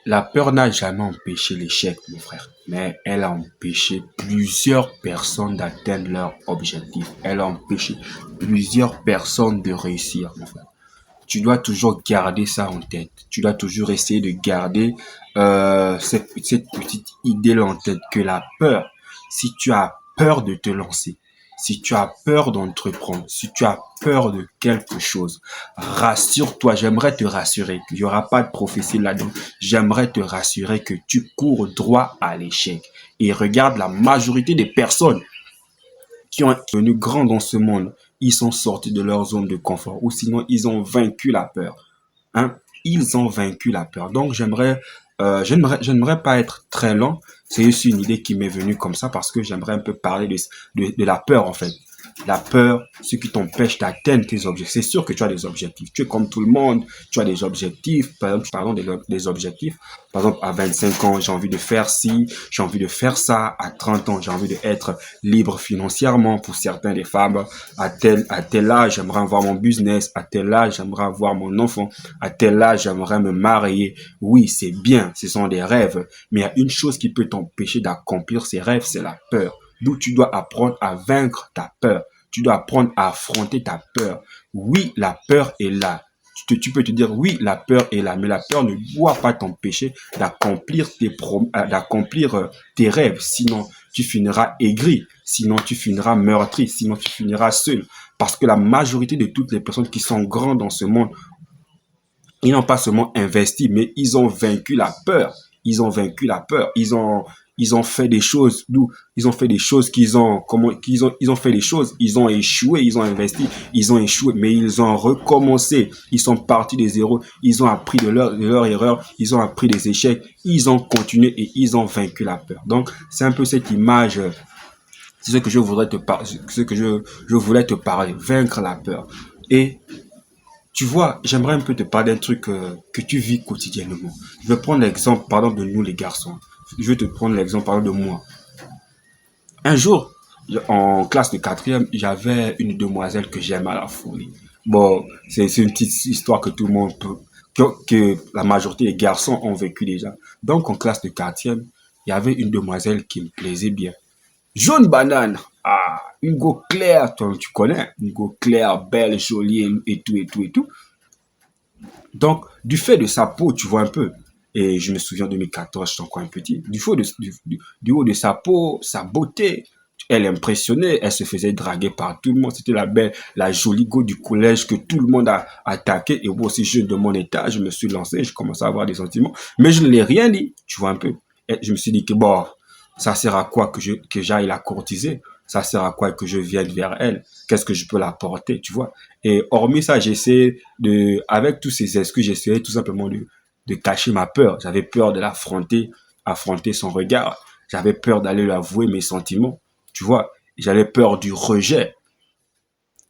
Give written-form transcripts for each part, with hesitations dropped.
La peur n'a jamais empêché l'échec, mon frère, mais elle a empêché plusieurs personnes d'atteindre leur objectif. Elle a empêché plusieurs personnes de réussir, mon frère. Tu dois toujours garder ça en tête. Tu dois toujours essayer de garder cette petite idée-là en tête que la peur, si tu as peur de te lancer, si tu as peur d'entreprendre, si tu as peur de quelque chose, rassure-toi, j'aimerais te rassurer qu'il n'y aura pas de prophétie là-dedans. J'aimerais te rassurer que tu cours droit à l'échec. Et regarde la majorité des personnes qui ont devenu grands dans ce monde, ils sont sortis de leur zone de confort ou sinon ils ont vaincu la peur. Hein? Ils ont vaincu la peur. Donc j'aimerais pas être très long. C'est aussi une idée qui m'est venue comme ça parce que j'aimerais un peu parler de la peur en fait. La peur, ce qui t'empêche d'atteindre tes objectifs. C'est sûr que tu as des objectifs. Tu es comme tout le monde. Tu as des objectifs. Par exemple, parlons des objectifs. Par exemple, à 25 ans, j'ai envie de faire ci, j'ai envie de faire ça. À 30 ans, j'ai envie d'être libre financièrement. Pour certains des femmes, à tel âge, j'aimerais avoir mon business. À tel âge, j'aimerais avoir mon enfant. À tel âge, j'aimerais me marier. Oui, c'est bien. Ce sont des rêves. Mais il y a une chose qui peut t'empêcher d'accomplir ces rêves, c'est la peur. D'où tu dois apprendre à vaincre ta peur. Tu dois apprendre à affronter ta peur. Oui, la peur est là. Tu peux te dire, oui, la peur est là, mais la peur ne doit pas t'empêcher d'accomplir tes rêves. Sinon, tu finiras aigri. Sinon, tu finiras meurtri. Sinon, tu finiras seul. Parce que la majorité de toutes les personnes qui sont grandes dans ce monde, ils n'ont pas seulement investi, mais ils ont vaincu la peur. Ils ont vaincu la peur. Ils ont fait des choses, d'où ils ont fait des choses ils ont fait des choses, ils ont échoué, ils ont investi, ils ont échoué, mais ils ont recommencé. Ils sont partis des zéros, ils ont appris de leur erreur, ils ont appris des échecs, ils ont continué et ils ont vaincu la peur. Donc, c'est un peu cette image, c'est ce que je voudrais te parler, ce que je voulais te parler, vaincre la peur. Et tu vois, j'aimerais un peu te parler d'un truc que tu vis quotidiennement. Je vais prendre l'exemple, pardon, de nous les garçons. Je vais te prendre l'exemple, pardon, de moi. Un jour, en classe de quatrième, j'avais une demoiselle que j'aime à la folie. Bon, c'est une petite histoire que tout le monde peut, que la majorité des garçons ont vécu déjà. Donc, en classe de quatrième, il y avait une demoiselle qui me plaisait bien. Jaune banane. Ah, une go claire, toi, tu connais. Une go claire, belle, jolie et tout, et tout, et tout. Donc, du fait de sa peau, tu vois un peu, et je me souviens en 2014, j'étais encore un petit, du haut de sa peau, sa beauté, elle impressionnait, elle se faisait draguer par tout le monde. C'était la belle, la jolie go du collège que tout le monde a attaqué. Et moi aussi, jeune de mon état, je me suis lancé, je commençais à avoir des sentiments. Mais je ne l'ai rien dit, tu vois un peu. Et je me suis dit que bon, ça sert à quoi que j'aille la courtiser? Ça sert à quoi que je vienne vers elle? Qu'est-ce que je peux l'apporter, tu vois? Et hormis ça, j'essaie avec tous ces excuses, j'essayais tout simplement de cacher ma peur. J'avais peur de l'affronter, affronter son regard. J'avais peur d'aller lui avouer mes sentiments, tu vois? J'avais peur du rejet.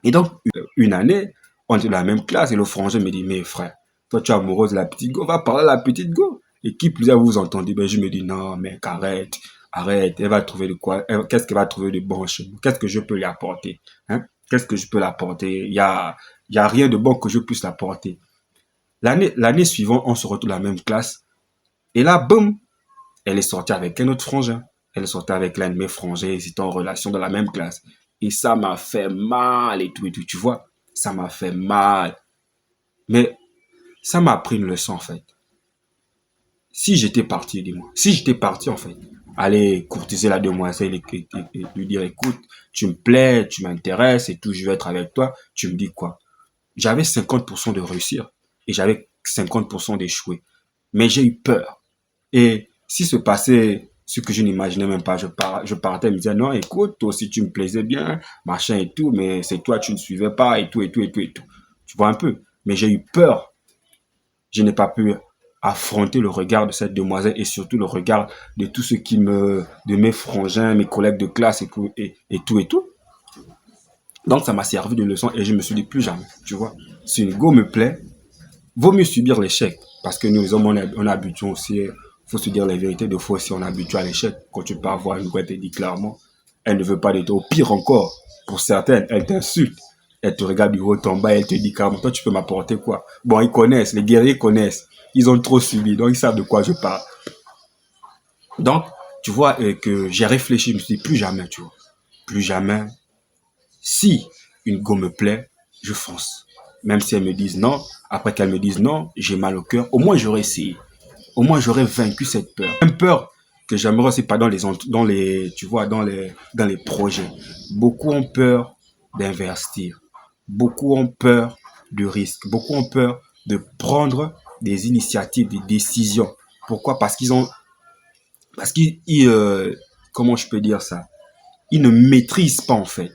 Et donc, une année, on était dans la même classe et le frangin me dit, mais frère, toi tu es amoureuse de la petite go, va parler à la petite go. Et qui plus est, vous entendez, ben je me dis, non, mec, arrête, arrête, elle va trouver de quoi, qu'est-ce qu'elle va trouver de bon chez moi? Qu'est-ce que je peux lui apporter? Hein? Qu'est-ce que je peux l'apporter? Il y a rien de bon que je puisse l'apporter. L'année suivante, on se retrouve dans la même classe. Et là, boum, elle est sortie avec un autre frangin. Elle est sortie avec l'un de mes frangins, ils étaient en relation dans la même classe. Et ça m'a fait mal et tout, tu vois. Ça m'a fait mal. Mais ça m'a appris une leçon, en fait. Si j'étais parti, dis-moi. Si j'étais parti, en fait, aller courtiser la demoiselle et lui dire, écoute, tu me plais, tu m'intéresses et tout, je vais être avec toi, tu me dis quoi? J'avais 50% de réussir et j'avais 50% d'échouer. Mais j'ai eu peur. Et si se passait ce que je n'imaginais même pas, je partais et me disais, non, écoute, toi aussi tu me plaisais bien, machin et tout, mais c'est toi, tu ne suivais pas et tout, et tout, et tout, et tout. Tu vois un peu. Mais j'ai eu peur. Je n'ai pas pu affronter le regard de cette demoiselle et surtout le regard de tous ceux de mes frangins, mes collègues de classe et tout, et tout. Donc ça m'a servi de leçon et je me suis dit plus jamais, tu vois. Si une go me plaît, vaut mieux subir l'échec. Parce que nous, les hommes, on est habitués aussi, faut se dire la vérité, de fois aussi on est habitué à l'échec. Quand tu pars voir une go, elle te dit clairement, elle ne veut pas de toi. Au pire encore, pour certaines, elle t'insulte. Elle te regarde du haut en bas, elle te dit carrément, toi tu peux m'apporter quoi? Bon, ils connaissent, les guerriers connaissent. Ils ont trop subi, donc ils savent de quoi je parle. Donc, tu vois, que j'ai réfléchi, je me suis dit, plus jamais, tu vois. Plus jamais. Si une go me plaît, je fonce. Même si elles me disent non, après qu'elles me disent non, j'ai mal au cœur. Au moins, j'aurais essayé. Au moins, j'aurais vaincu cette peur. Une peur que j'aimerais, c'est pas tu vois, dans les projets. Beaucoup ont peur d'investir. Beaucoup ont peur de risques. Beaucoup ont peur de prendre des initiatives, des décisions. Pourquoi? Parce comment je peux dire ça? Ils ne maîtrisent pas, en fait.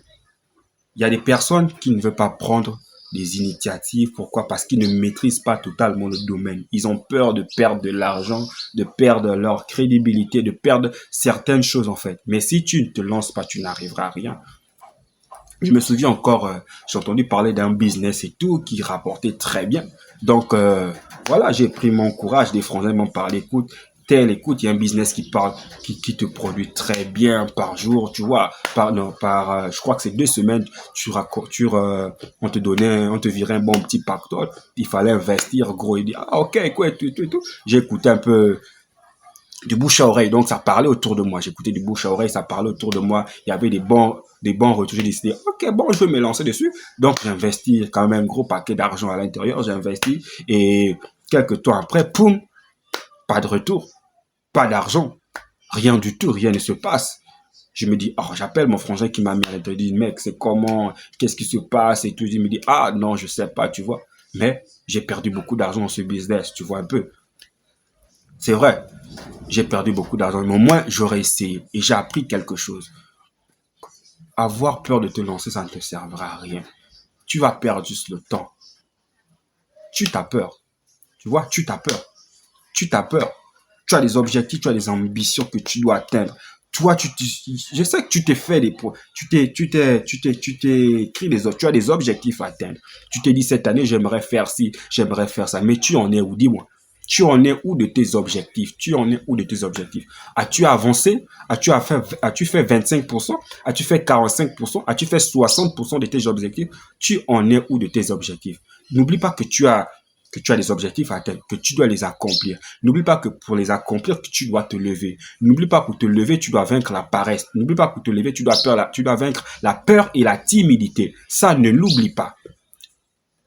Il y a des personnes qui ne veulent pas prendre des initiatives. Pourquoi? Parce qu'ils ne maîtrisent pas totalement le domaine. Ils ont peur de perdre de l'argent, de perdre leur crédibilité, de perdre certaines choses, en fait. Mais si tu ne te lances pas, tu n'arriveras à rien. Je me souviens encore, j'ai entendu parler d'un business et tout qui rapportait très bien. Donc, voilà, j'ai pris mon courage. Des Français m'ont parlé, écoute, il y a un business qui te produit très bien par jour, tu vois, je crois que c'est 2 semaines, on on te virait un bon petit pactole. Il fallait investir, gros. Il dit, ah, ok, quoi, tout. J'ai écouté un peu du bouche à oreille. Donc, ça parlait autour de moi. J'écoutais du bouche à oreille, ça parlait autour de moi. Il y avait des bons retours. J'ai décidé, ok, bon, je vais me lancer dessus. Donc, j'ai investi quand même un gros paquet d'argent à l'intérieur. J'ai investi et quelques temps après, poum, pas de retour, pas d'argent, rien du tout, rien ne se passe. Je me dis, oh, j'appelle mon frangin qui m'a mis à l'intérieur. Je dis, mec, c'est comment, qu'est-ce qui se passe et tout. Il me dit, ah, non, je sais pas, tu vois. Mais j'ai perdu beaucoup d'argent dans ce business, tu vois un peu. C'est vrai, j'ai perdu beaucoup d'argent, mais au moins j'aurais essayé et j'ai appris quelque chose. Avoir peur de te lancer, ça ne te servira à rien. Tu vas perdre juste le temps. Tu t'as peur. Tu vois, tu t'as peur. Tu t'as peur. Tu as des objectifs, tu as des ambitions que tu dois atteindre. Toi, je sais que tu t'es fait tu t'es écrit tu as des objectifs à atteindre. Tu t'es dit cette année, j'aimerais faire ci, j'aimerais faire ça. Mais tu en es où? Dis-moi. Tu en es où de tes objectifs? Tu en es où de tes objectifs? As-tu avancé? As-tu fait 25%? As-tu fait 45%? As-tu fait 60% de tes objectifs? Tu en es où de tes objectifs? N'oublie pas que tu as des objectifs à atteindre, que tu dois les accomplir. N'oublie pas que pour les accomplir, que tu dois te lever. N'oublie pas que pour te lever, tu dois vaincre la paresse. N'oublie pas que pour te lever, tu dois vaincre la peur et la timidité. Ça, ne l'oublie pas.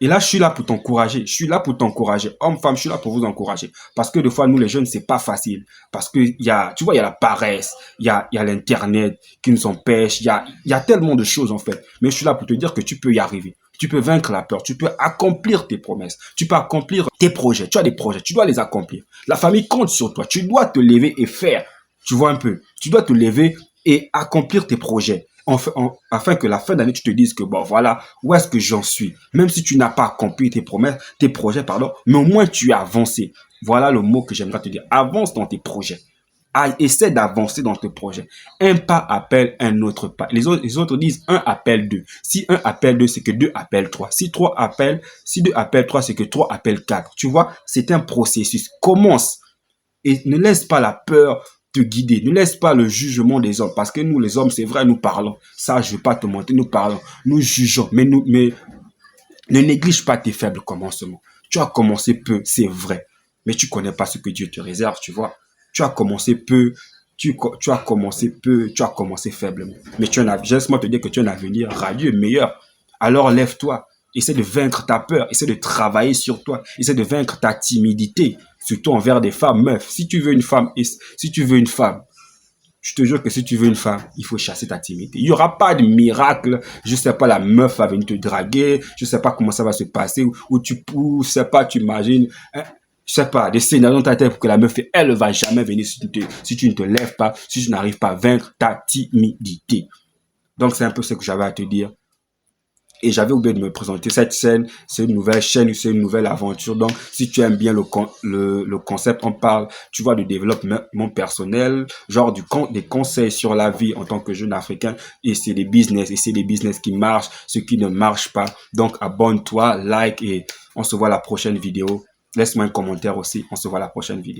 Et là, je suis là pour t'encourager. Je suis là pour t'encourager. Homme, femme, je suis là pour vous encourager. Parce que des fois, nous, les jeunes, c'est pas facile. Parce que tu vois, il y a la paresse, il y a l'internet qui nous empêche, il y a tellement de choses, en fait. Mais je suis là pour te dire que tu peux y arriver. Tu peux vaincre la peur. Tu peux accomplir tes promesses. Tu peux accomplir tes projets. Tu as des projets. Tu dois les accomplir. La famille compte sur toi. Tu dois te lever et faire. Tu vois un peu. Tu dois te lever et accomplir tes projets. Afin que la fin d'année, tu te dises que bon, voilà, où est-ce que j'en suis? Même si tu n'as pas accompli tes projets, pardon, mais au moins tu as avancé. Voilà le mot que j'aimerais te dire. Avance dans tes projets. Essaie d'avancer dans tes projets. Un pas appelle un autre pas. Les autres disent un appelle deux. Si un appelle deux, c'est que deux appellent trois. Si deux appellent trois, c'est que trois appellent quatre. Tu vois, c'est un processus. Commence et ne laisse pas la peur te guider. Ne laisse pas le jugement des hommes. Parce que nous, les hommes, c'est vrai, nous parlons. Ça, je ne vais pas te mentir, nous parlons. Nous jugeons. Mais ne néglige pas tes faibles commencements. Tu as commencé peu, c'est vrai. Mais tu ne connais pas ce que Dieu te réserve, tu vois. Tu as commencé peu, tu as commencé peu, tu as commencé faiblement. Mais laisse-moi te dire que tu as un avenir radieux, meilleur. Alors lève-toi. Essaie de vaincre ta peur. Essaie de travailler sur toi. Essaie de vaincre ta timidité. Surtout envers des femmes, meufs. Si tu veux une femme, je te jure que si tu veux une femme, il faut chasser ta timidité. Il n'y aura pas de miracle. Je ne sais pas, la meuf va venir te draguer. Je ne sais pas comment ça va se passer. Ou je ne sais pas, tu imagines. Hein, je sais pas, des scénarios dans ta tête pour que la meuf, elle ne va jamais venir si tu ne te lèves pas, si tu n'arrives pas à vaincre ta timidité. Donc, c'est un peu ce que j'avais à te dire. Et j'avais oublié de me présenter. Cette chaîne, c'est une nouvelle chaîne, c'est une nouvelle aventure. Donc, si tu aimes bien le concept, on parle, tu vois, de développement personnel, genre des conseils sur la vie en tant que jeune Africain. Et c'est des business qui marchent, ceux qui ne marchent pas. Donc, abonne-toi, like et on se voit la prochaine vidéo. Laisse-moi un commentaire aussi. On se voit la prochaine vidéo.